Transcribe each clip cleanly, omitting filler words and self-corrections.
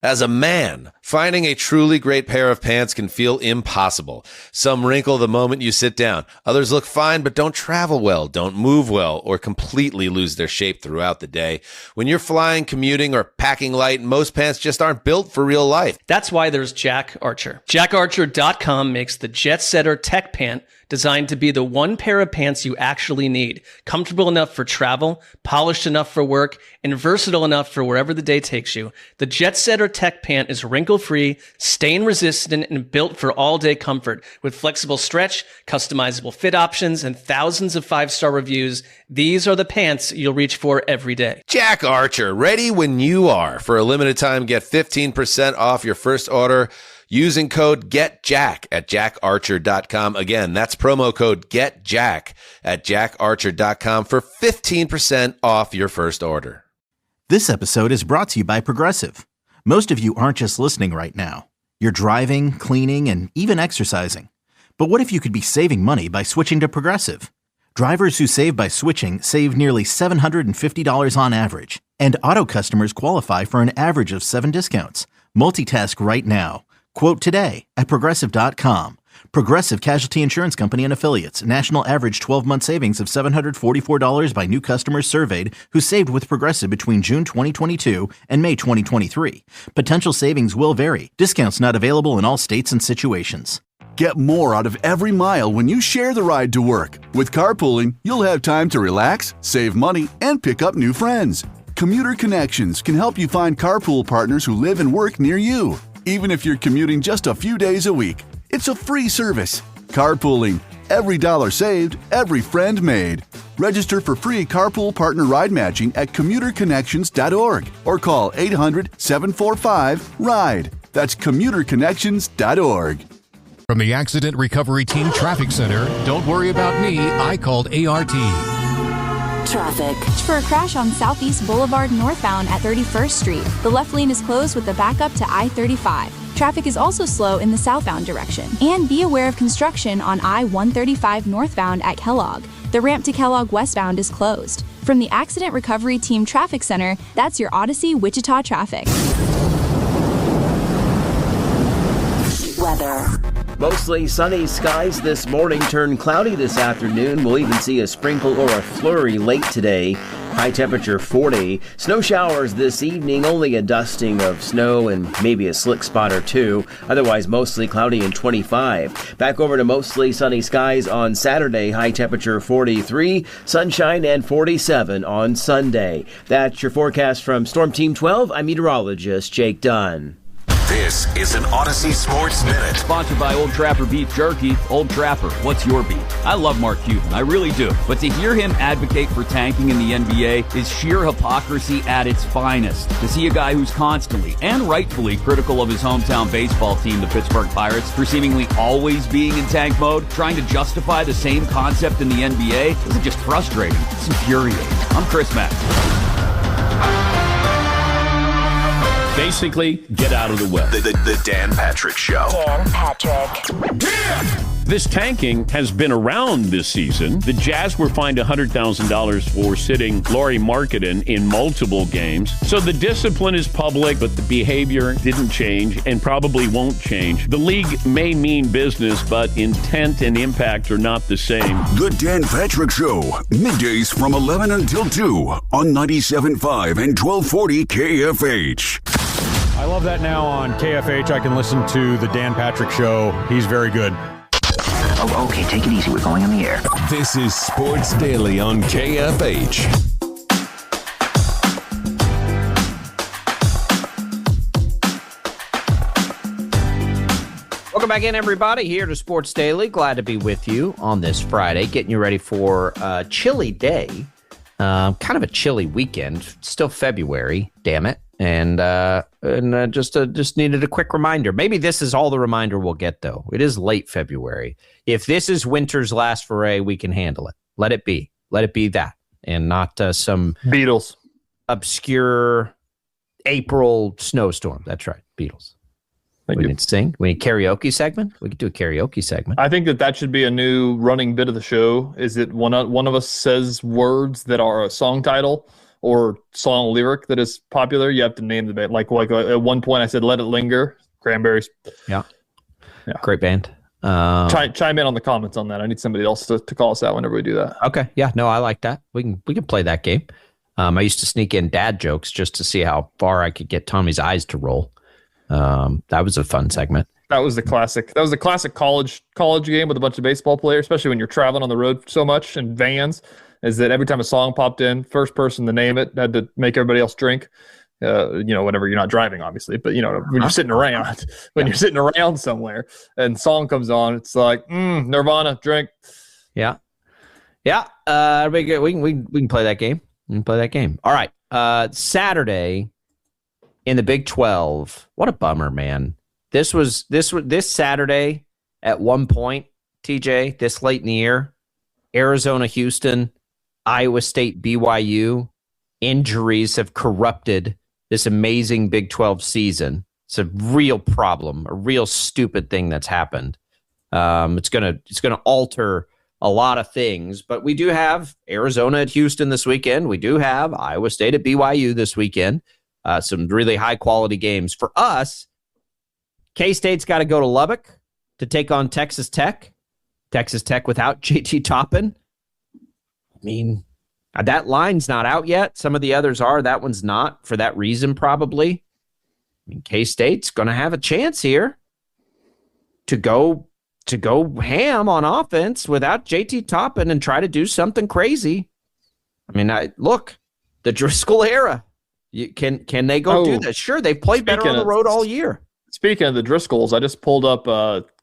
As a man, finding a truly great pair of pants can feel impossible. Some wrinkle the moment you sit down. Others look fine but don't travel well, don't move well, or completely lose their shape throughout the day. When you're flying, commuting, or packing light, most pants just aren't built for real life. That's why there's Jack Archer. JackArcher.com makes the Jet Setter Tech Pant designed to be the one pair of pants you actually need. Comfortable enough for travel, polished enough for work, and versatile enough for wherever the day takes you. The Jet Setter Tech Pant is wrinkle-free, stain-resistant, and built for all-day comfort. With flexible stretch, customizable fit options, and thousands of 5-star reviews, these are the pants you'll reach for every day. Jack Archer, ready when you are. For a limited time, get 15% off your first order using code GETJACK at jackarcher.com. Again, that's promo code GETJACK at jackarcher.com for 15% off your first order. This episode is brought to you by Progressive. Most of you aren't just listening right now. You're driving, cleaning, and even exercising. But what if you could be saving money by switching to Progressive? Drivers who save by switching save nearly $750 on average. And auto customers qualify for an average of 7 discounts. Multitask right now. Quote today at Progressive.com. Progressive Casualty Insurance Company and Affiliates. National average 12-month savings of $744 by new customers surveyed who saved with Progressive between June 2022 and May 2023. Potential savings will vary. Discounts not available in all states and situations. Get more out of every mile when you share the ride to work. With carpooling, you'll have time to relax, save money, and pick up new friends. Commuter Connections can help you find carpool partners who live and work near you. Even if you're commuting just a few days a week, it's a free service. Carpooling. Every dollar saved, every friend made. Register for free carpool partner ride matching at commuterconnections.org or call 800-745-RIDE. That's commuterconnections.org. From the Accident Recovery Team Traffic Center, don't worry about me, I called ART. Traffic. For a crash on Southeast Boulevard northbound at 31st Street. The left lane is closed with the backup to I-35. Traffic is also slow in the southbound direction. And be aware of construction on I-135 northbound at Kellogg. The ramp to Kellogg westbound is closed. From the Accident Recovery Team Traffic Center, that's your Odyssey Wichita traffic. Weather. Mostly sunny skies this morning, turn cloudy this afternoon. We'll even see a sprinkle or a flurry late today. High temperature 40. Snow showers this evening, only a dusting of snow and maybe a slick spot or two. Otherwise mostly cloudy and 25. Back over to mostly sunny skies on Saturday, high temperature 43. Sunshine and 47 on Sunday. That's your forecast from Storm Team 12. I'm meteorologist Jake Dunn. This is an Odyssey Sports Minute. Sponsored by Old Trapper Beef Jerky. Old Trapper, what's your beef? I love Mark Cuban, I really do. But to hear him advocate for tanking in the NBA is sheer hypocrisy at its finest. To see a guy who's constantly and rightfully critical of his hometown baseball team, the Pittsburgh Pirates, for seemingly always being in tank mode, trying to justify the same concept in the NBA, isn't just frustrating, it's infuriating. I'm Chris Mack. Basically, get out of the way. The Dan Patrick Show. Dan Patrick. This tanking has been around this season. The Jazz were fined $100,000 for sitting Lauri Markkanen in multiple games. So the discipline is public, but the behavior didn't change and probably won't change. The league may mean business, but intent and impact are not the same. The Dan Patrick Show, middays from 11 until 2 on 97.5 and 1240 KFH. I love that now on KFH. I can listen to the Dan Patrick Show. He's very good. Oh, okay, take it easy. We're going on the air. This is Sports Daily on KFH. Welcome back in, everybody, here to Sports Daily. Glad to be with you on this Friday, getting you ready for a chilly day. Kind of a chilly weekend. Still February, damn it. And just needed a quick reminder. Maybe this is all the reminder we'll get, though. It is late February. If this is winter's last foray, we can handle it. Let it be. Let it be that, and not some Beatles obscure April snowstorm. That's right, Beatles. We need to sing. We need a karaoke segment. We could do a karaoke segment. I think that should be a new running bit of the show. Is it one of us says words that are a song title, or song lyric that is popular, you have to name the band. Like at one point I said Let It Linger, Cranberries. Yeah. Great band. Chime in on the comments on that. I need somebody else to call us out whenever we do that. Okay. Yeah, no, I like that. We can play that game. I used to sneak in dad jokes just to see how far I could get Tommy's eyes to roll. That was a fun segment. That was the classic. That was the classic college game with a bunch of baseball players, especially when you're traveling on the road so much in vans, is that every time a song popped in, first person to name it had to make everybody else drink. Whenever you're not driving, obviously, but when you're sitting around, you're sitting around somewhere and song comes on, it's like, Nirvana, drink. Yeah. Yeah. We can play that game. All right. Saturday in the Big 12. What a bummer, man. This Saturday at one point, TJ, this late in the year, Arizona, Houston, Iowa State, BYU, injuries have corrupted this amazing Big 12 season. It's a real problem, a real stupid thing that's happened. It's gonna alter a lot of things, but we do have Arizona at Houston this weekend. We do have Iowa State at BYU this weekend. Some really high quality games for us. K-State's got to go to Lubbock to take on Texas Tech. Texas Tech without JT Toppin. I mean, that line's not out yet. Some of the others are. That one's not for that reason, probably. I mean, K-State's going to have a chance here to go ham on offense without JT Toppin and try to do something crazy. I mean, look, the Driscoll era. Can they go do that? Sure, they've played better on the road all year. Speaking of the Driscolls, I just pulled up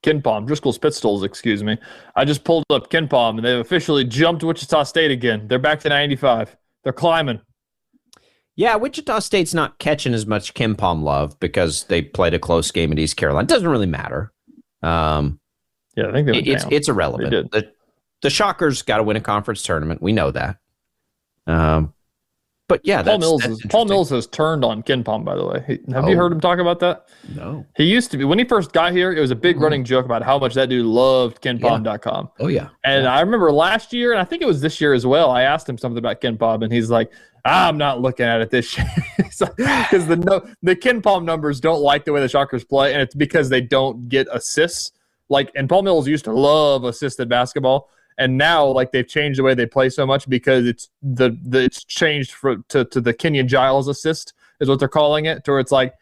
Driscoll's Pistols, excuse me. I just pulled up KenPom, and they've officially jumped Wichita State again. They're back to 95. They're climbing. Yeah, Wichita State's not catching as much KenPom love because they played a close game at East Carolina. It doesn't really matter. I think it's irrelevant. The Shockers got to win a conference tournament. We know that. But yeah, Paul Mills has turned on KenPom, by the way. Have you heard him talk about that? No. He used to be. When he first got here, it was a big running joke about how much that dude loved KenPom.com. Oh, yeah. And I remember last year, and I think it was this year as well, I asked him something about KenPom, and he's like, I'm not looking at it this year. Because the KenPom numbers don't like the way the Shockers play, and it's because they don't get assists. And Paul Mills used to love assisted basketball. And now, they've changed the way they play so much because it's changed to the Kenyon Giles assist is what they're calling it, to where it's like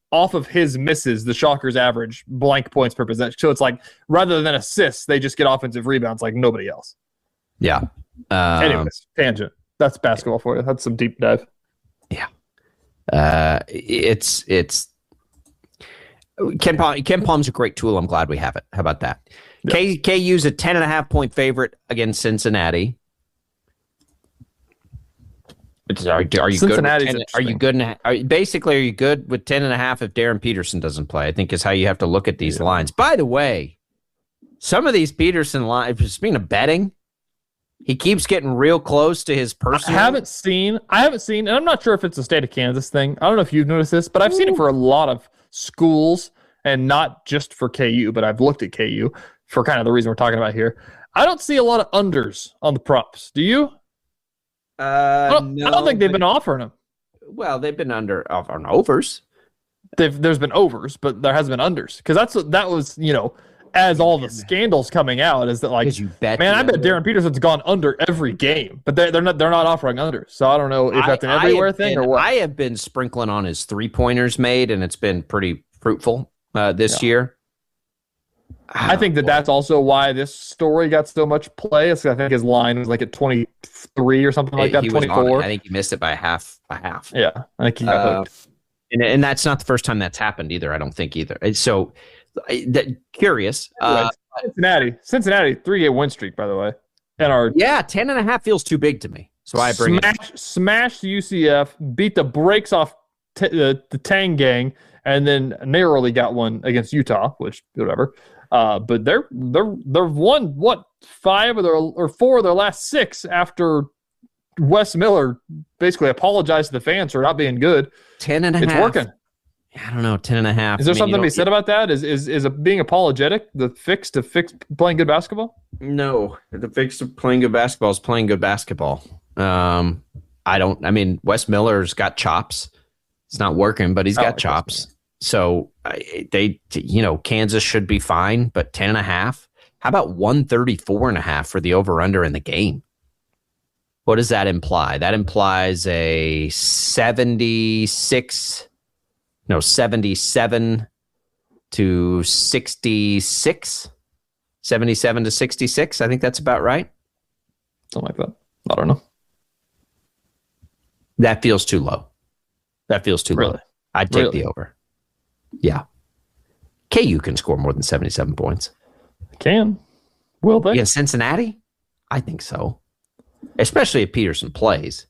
off of his misses, the Shockers average blank points per possession. So it's like rather than assists, they just get offensive rebounds like nobody else. Yeah. Anyways, tangent. That's basketball for you. That's some deep dive. Yeah. It's KenPom's a great tool. I'm glad we have it. How about that? Yeah. KU's a 10.5-point favorite against Cincinnati. Are you good? Are you good? Are you good with 10.5 if Darren Peterson doesn't play? I think is how you have to look at these lines. By the way, some of these Peterson lines, speaking of betting, he keeps getting real close to his personal. I haven't seen, and I'm not sure if it's a state of Kansas thing. I don't know if you've noticed this, but I've seen it for a lot of schools and not just for KU, but I've looked at KU for kind of the reason we're talking about here. I don't see a lot of unders on the props. Do you? I don't think they've been offering them. Well, they've been on overs. There's been overs, but there hasn't been unders because that was as all the scandals coming out is that I bet Darren Peterson's gone under every game, but they're not offering unders. So I don't know if that's an everywhere thing or what. I have been sprinkling on his 3-pointers made, and it's been pretty fruitful this year. I think that's also why this story got so much play. I think his line was at 23 or something like that, 24. I think he missed it by a half. Yeah, I think he got hooked. And that's not the first time that's happened either, I don't think either. So, curious. Cincinnati, 3-game win streak, by the way. And 10.5 feels too big to me. So I bring smashed UCF, beat the brakes off the Tang gang, and then narrowly got one against Utah, which whatever. But they've won 4 of their last 6 after Wes Miller basically apologized to the fans for not being good. 10.5. It's working. I don't know, 10.5. Is there something to be said about that? Is it being apologetic the fix to fix playing good basketball? No, the fix to playing good basketball is playing good basketball. Wes Miller's got chops. It's not working, but he's got chops. So Kansas should be fine, but 10.5. How about 134.5 for the over-under in the game? What does that imply? That implies a 77 to 66. 77 to 66. I think that's about right. Something like that. I don't know. That feels too low. Really? Low. I'd take the over. Yeah. KU can score more than 77 points. Can. Will they? Against Cincinnati? I think so. Especially if Peterson plays.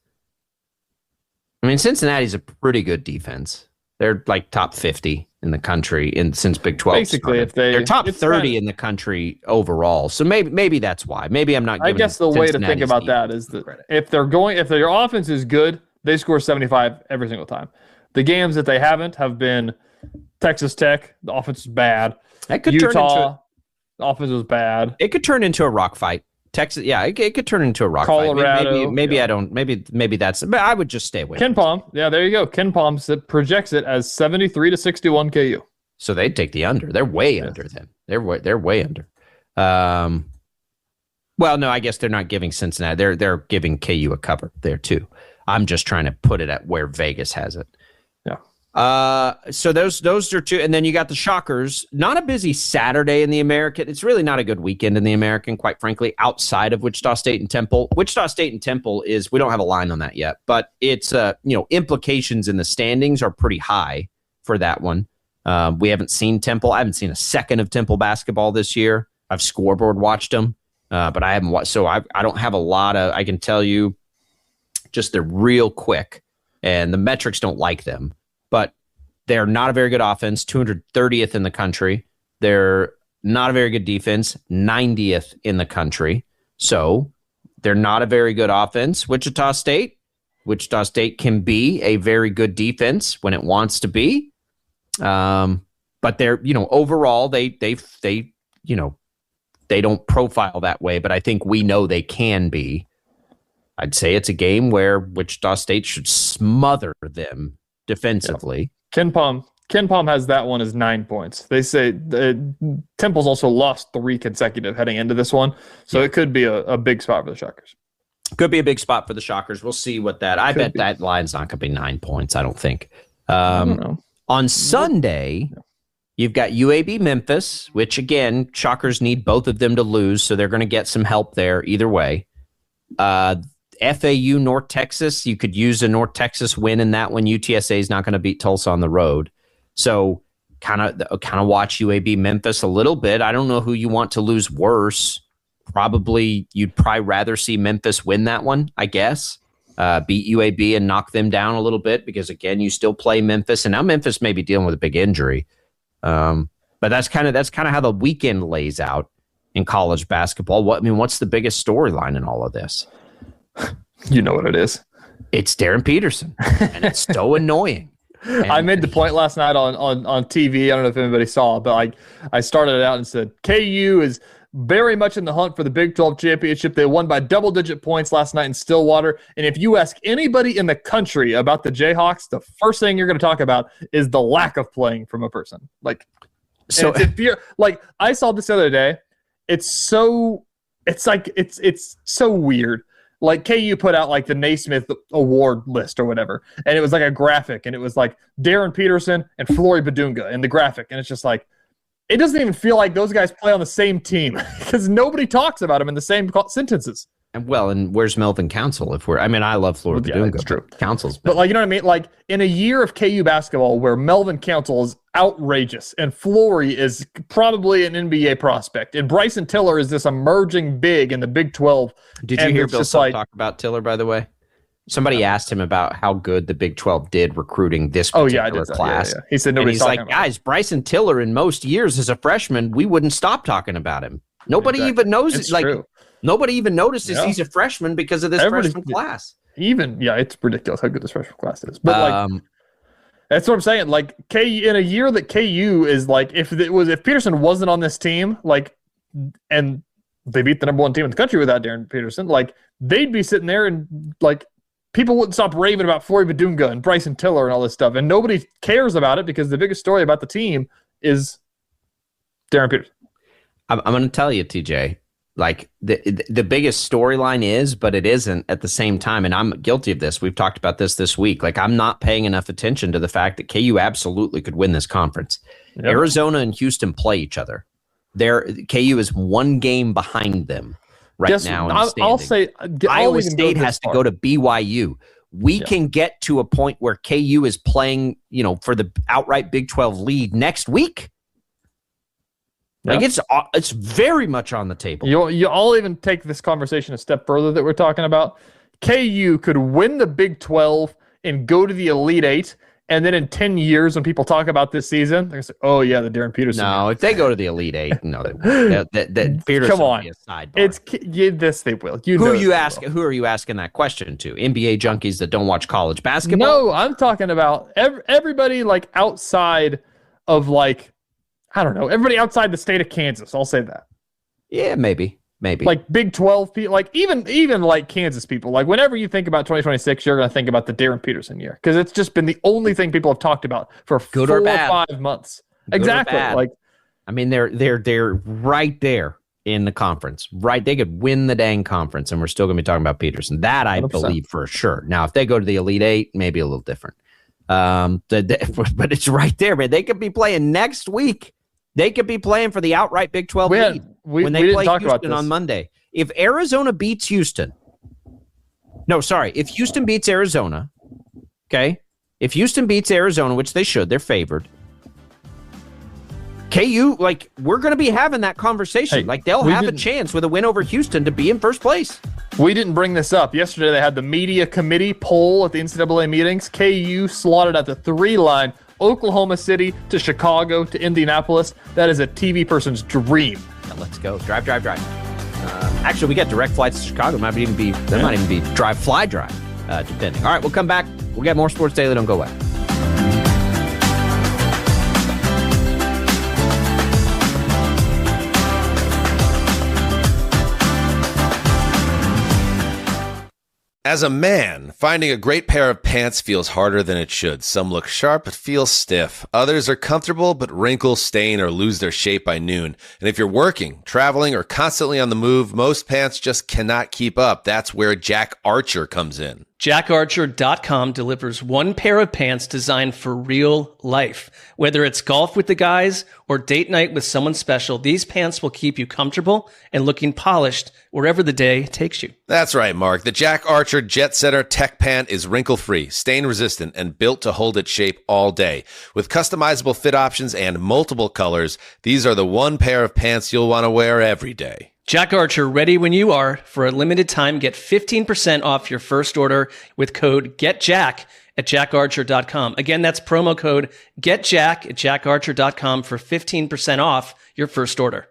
Cincinnati's a pretty good defense. They're like top 50 in the country since Big 12. Basically, started. They're top 30 in the country overall. So maybe that's why. Maybe I'm not giving I guess the way to think about that is that if their offense is good, they score 75 every single time. The games that they haven't have been Texas Tech, the offense is bad. That could Utah, the offense was bad. It could turn into a rock fight. Texas, it could turn into a rock Colorado, fight. Maybe I don't. Maybe that's. But I would just stay away. Ken Palm, there you go. Ken Palm projects it as 73 to 61 KU. So they'd take the under. They're way under then. They're way under. Well, no, I guess they're not giving Cincinnati. They're giving KU a cover there too. I'm just trying to put it at where Vegas has it. So those are two, and then you got the Shockers. Not a busy Saturday in the American. It's really not a good weekend in the American, quite frankly, outside of Wichita State and Temple. Wichita State and Temple is, we don't have a line on that yet, but it's implications in the standings are pretty high for that one. We haven't seen Temple. I haven't seen a second of Temple basketball this year. I've scoreboard watched them, but I haven't watched. So I don't have a lot of. I can tell you, just they're real quick, and the metrics don't like them. But they're not a very good offense, 230th in the country. They're not a very good defense, 90th in the country. So they're not a very good offense. Wichita State can be a very good defense when it wants to be. But they're, overall, they don't profile that way. But I think we know they can be. I'd say it's a game where Wichita State should smother them defensively. Ken Palm has that one as 9 points. They say Temple's also lost 3 consecutive heading into this one, so it could be a big spot for the Shockers. Could be a big spot for the Shockers. We'll see what that. I bet that line's not going to be 9 points. I don't think. I don't know. On Sunday, you've got UAB Memphis, which again, Shockers need both of them to lose, so they're going to get some help there either way. FAU North Texas, you could use a North Texas win in that one. UTSA is not going to beat Tulsa on the road. So kind of watch UAB Memphis a little bit. I don't know who you want to lose worse. You'd probably rather see Memphis win that one, I guess. Beat UAB and knock them down a little bit because, again, you still play Memphis. And now Memphis may be dealing with a big injury. But that's kind of how the weekend lays out in college basketball. What's the biggest storyline in all of this? You know what it is. It's Darren Peterson, and it's so annoying. And I made the point last night on TV. I don't know if anybody saw, but I started it out and said KU is very much in the hunt for the Big 12 championship. They won by double-digit points last night in Stillwater. And if you ask anybody in the country about the Jayhawks, the first thing you're going to talk about is the lack of playing from a person. So if you're I saw this the other day. It's so weird. KU put out the Naismith Award list or whatever, and it was a graphic, and it was Darren Peterson and Flory Badunga in the graphic, and it's just it doesn't even feel like those guys play on the same team because nobody talks about them in the same sentences. And where's Melvin Council? I love Flory Badunga. That's true. Council's but you know what I mean? In a year of KU basketball where Melvin Council is outrageous and Flory is probably an NBA prospect and Bryson Tiller is this emerging big in the Big 12. Did you hear Bill Self talk about Tiller, by the way? Somebody asked him about how good the Big 12 did recruiting this particular class. Yeah. He said nobody's talking about guys, Bryson Tiller in most years as a freshman, we wouldn't stop talking about him. Nobody even knows it. True. Nobody even notices he's a freshman because of this freshman class. It's ridiculous how good this freshman class is. But that's what I'm saying. KU in a year that KU is if Peterson wasn't on this team, and they beat the number 1 team in the country without Darren Peterson, they'd be sitting there and people wouldn't stop raving about Flory Badunga and Bryson Tiller and all this stuff. And nobody cares about it because the biggest story about the team is Darren Peters. I'm going to tell you, TJ, like the biggest storyline is, but it isn't at the same time. And I'm guilty of this. We've talked about this week. Like, I'm not paying enough attention to the fact that KU absolutely could win this conference. Yep. Arizona and Houston play each other. KU is one game behind them now. I'll say Iowa State has to go to BYU. We can get to a point where KU is playing, for the outright Big 12 lead next week. Like, it's very much on the table. I'll even take this conversation a step further that we're talking about. KU could win the Big 12 and go to the Elite Eight, and then in 10 years, when people talk about this season, they're going to say, "Oh yeah, the Darren Peterson." No, if they go to the Elite Eight, no, that Peterson come on, will be a sidebar. This they will. Who are you asking that question to? NBA junkies that don't watch college basketball? No, I'm talking about everybody like outside of like. I don't know. Everybody outside the state of Kansas. I'll say that. Yeah, maybe. Like Big 12 people, like even like Kansas people. Like, whenever you think about 2026, you're going to think about the Darren Peterson year because it's just been the only thing people have talked about for 4 or 5 months. Exactly. Like, I mean, they're right there in the conference. Right, they could win the dang conference, and we're still going to be talking about Peterson. That I 100%. Believe for sure. Now, if they go to the Elite Eight, maybe a little different. But it's right there, man. They could be playing next week. They could be playing for the outright Big 12 lead when they play Houston on Monday. If Arizona beats Houston, if Houston beats Arizona, okay? If Houston beats Arizona, which they should, they're favored. KU, like, we're going to be having that conversation. Hey, they'll have a chance with a win over Houston to be in first place. We didn't bring this up. Yesterday they had the media committee poll at the NCAA meetings. KU slotted at the 3 line. Oklahoma City to Chicago to Indianapolis. That is a TV person's dream. Now let's go. Drive. Actually, we got direct flights to Chicago. Might even be drive, depending. All right, we'll come back. We'll get more Sports Daily. Don't go away. As a man, finding a great pair of pants feels harder than it should. Some look sharp but feel stiff. Others are comfortable but wrinkle, stain, or lose their shape by noon. And if you're working, traveling, or constantly on the move, most pants just cannot keep up. That's where Jack Archer comes in. JackArcher.com delivers one pair of pants designed for real life. Whether it's golf with the guys or date night with someone special, these pants will keep you comfortable and looking polished wherever the day takes you. That's right, Mark. The Jack Archer Jet Setter Tech Pant is wrinkle-free, stain-resistant, and built to hold its shape all day. With customizable fit options and multiple colors, these are the one pair of pants you'll want to wear every day. Jack Archer, ready when you are. For a limited time, get 15% off your first order with code GETJACK at jackarcher.com. Again, that's promo code GETJACK at jackarcher.com for 15% off your first order.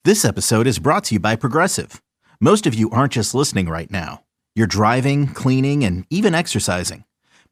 This episode is brought to you by Progressive. Most of you aren't just listening right now. You're driving, cleaning, and even exercising.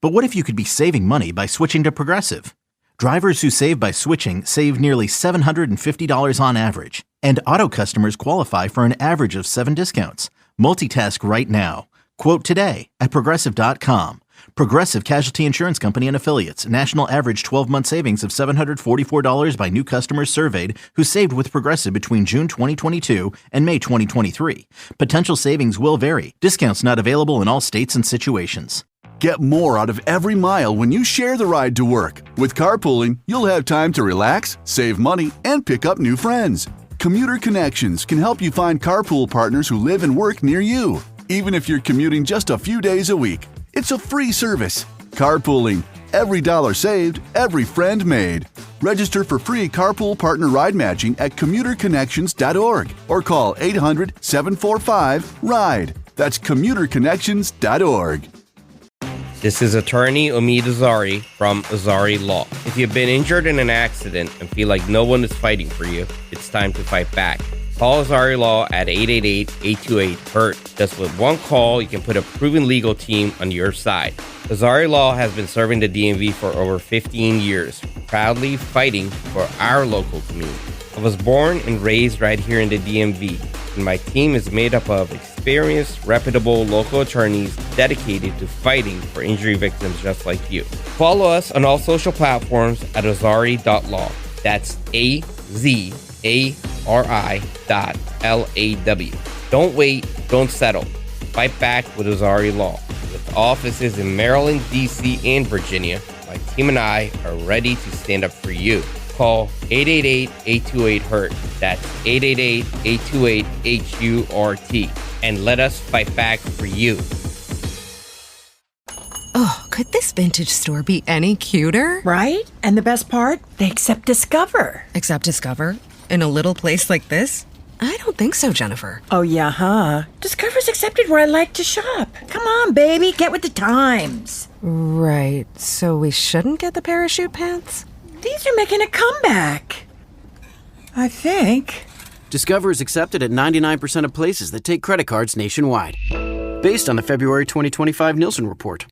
But what if you could be saving money by switching to Progressive? Drivers who save by switching save nearly $750 on average. And auto customers qualify for an average of 7 discounts. Multitask right now. Quote today at Progressive.com. Progressive Casualty Insurance Company and Affiliates. National average 12-month savings of $744 by new customers surveyed who saved with Progressive between June 2022 and May 2023. Potential savings will vary. Discounts not available in all states and situations. Get more out of every mile when you share the ride to work. With carpooling, you'll have time to relax, save money, and pick up new friends. Commuter Connections can help you find carpool partners who live and work near you, even if you're commuting just a few days a week. It's a free service. Carpooling. Every dollar saved, every friend made. Register for free carpool partner ride matching at commuterconnections.org or call 800-745-RIDE. That's commuterconnections.org. This is attorney Omid Azari from Azari Law. If you've been injured in an accident and feel like no one is fighting for you, it's time to fight back. Call Azari Law at 888-828-HURT. Just with one call, you can put a proven legal team on your side. Azari Law has been serving the DMV for over 15 years, proudly fighting for our local community. I was born and raised right here in the DMV. and my team is made up of experienced, reputable local attorneys dedicated to fighting for injury victims just like you. Follow us on all social platforms at azari.law. That's AZARI.LAW. Don't wait, don't settle. Fight back with Azari Law. With offices in Maryland, D.C., and Virginia, my team and I are ready to stand up for you. Call 888-828-HURT. That's 888-828-HURT. And let us fight back for you. Oh, could this vintage store be any cuter? Right? And the best part? They accept Discover. Accept Discover? In a little place like this? I don't think so, Jennifer. Oh, yeah, huh? Discover's accepted where I like to shop. Come on, baby, get with the times. Right, so we shouldn't get the parachute pants? These are making a comeback. I think. Discover is accepted at 99% of places that take credit cards nationwide. Based on the February 2025 Nielsen report.